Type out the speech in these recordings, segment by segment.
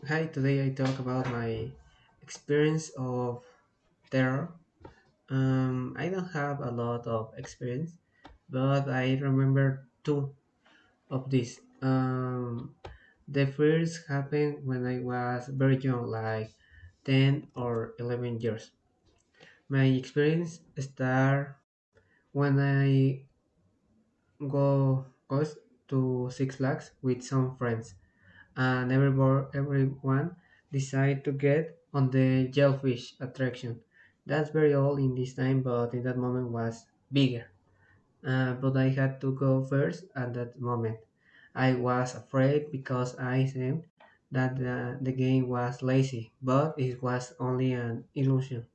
Hi, today I talk about my experience of terror. I don't have a lot of experience, but I remember two of these. The first happened when I was very young, like 10 or 11 years. My experience started when I goes to Six Flags with some friends, and everyone decide to get on the jellyfish attraction. That's very old in this time, but in that moment was bigger. But I had to go first at that moment. I was afraid because I think that the game was lazy, but it was only an illusion.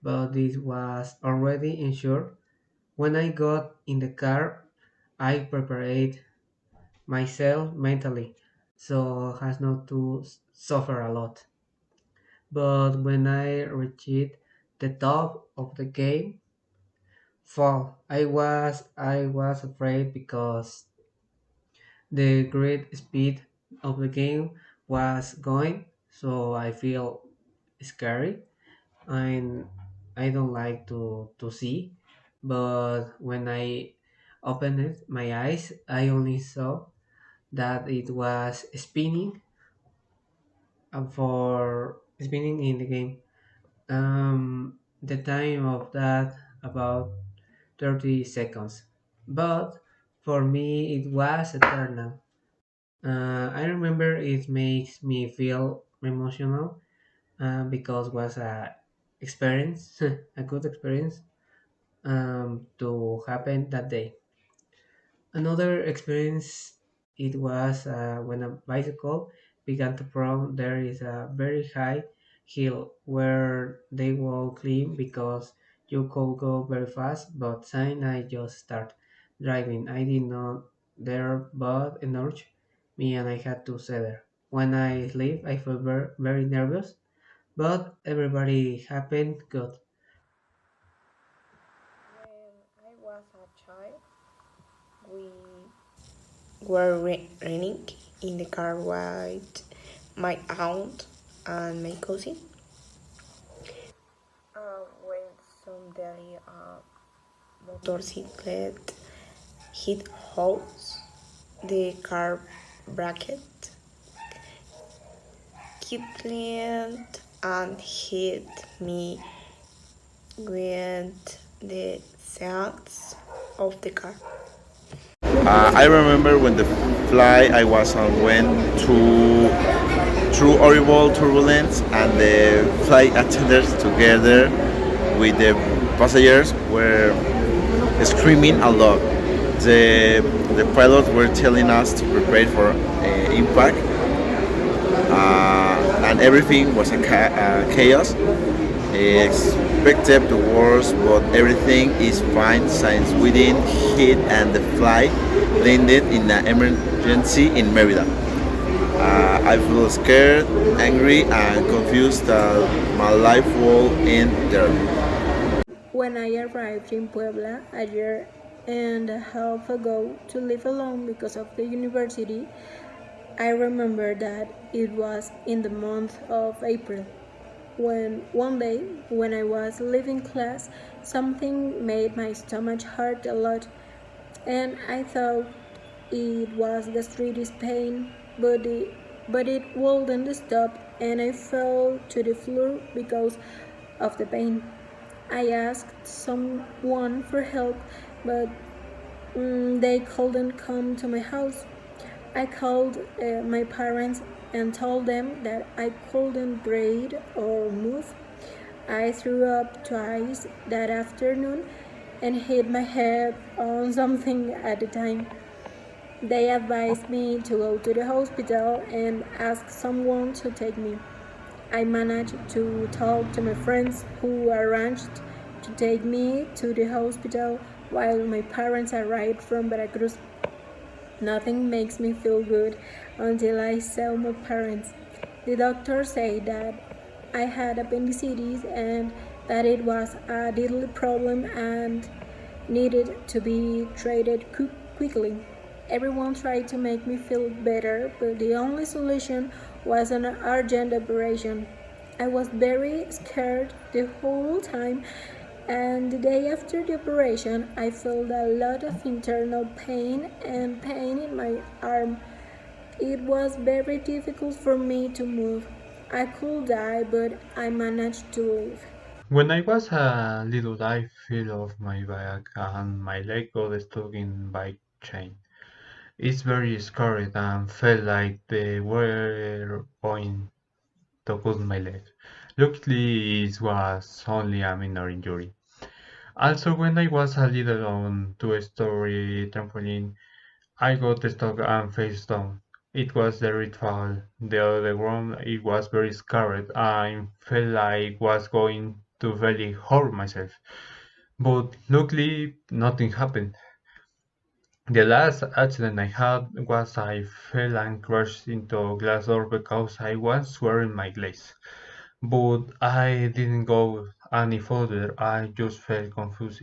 But it was already insured. When I got in the car, I prepared myself mentally so as not to suffer a lot. But when I reached the top of the game fall, I was afraid because the great speed of the game was going, so I feel scary and I don't like to see. But when I opened my eyes, I only saw that it was spinning for spinning in the game. The time of that about 30 seconds. But for me, it was eternal. I remember it makes me feel emotional because was a experience, a good experience to happen that day. Another experience it was when a bicycle began to prone. There is a very high hill where they will climb because you could go very fast. But since I just start driving, I did not there but nudged me and I had to settle. When I sleep, I feel very nervous, but everybody happened good. When I was a child, we were running in the car with my aunt and my cousin. When someday a motorcycle hit house, the car bracket kicked and hit me with the sides of the car. I remember when the flight I was on went to through horrible turbulence, and the flight attendants together with the passengers were screaming a lot. The pilots were telling us to prepare for impact, and everything was a chaos. Expected the worst, but everything is fine since we didn't hit and the flight landed in an emergency in Merida. I feel scared, angry, and confused that my life will end there. When I arrived in Puebla a year and a half ago to live alone because of the university, I remember that it was in the month of April when one day when I was leaving class, something made my stomach hurt a lot, and I thought it was gastritis pain, but it wouldn't stop, and I fell to the floor because of the pain. I asked someone for help, but they couldn't come to my house. I called my parents and told them that I couldn't breathe or move. I threw up twice that afternoon and hit my head on something at the time. They advised me to go to the hospital and ask someone to take me. I managed to talk to my friends who arranged to take me to the hospital while my parents arrived from Veracruz. Nothing makes me feel good until I saw my parents. The doctor said that I had appendicitis and that it was a deadly problem and needed to be treated quickly. Everyone tried to make me feel better, but the only solution was an urgent operation. I was very scared the whole time, and the day after the operation, I felt a lot of internal pain and pain in my arm. It was very difficult for me to move. I could die, but I managed to live. When I was a little, I fell off my bike and my leg got stuck in bike chain. It's very scary and felt like they were going to cut my leg. Luckily, it was only a minor injury. Also, when I was a little on two-story trampoline, I got stuck and face down. It was the right fall. The other one, it was very scared. I felt like was going to really hurt myself. But luckily, nothing happened. The last accident I had was I fell and crashed into a glass door because I was wearing my glass. But I didn't go any further. I just felt confused.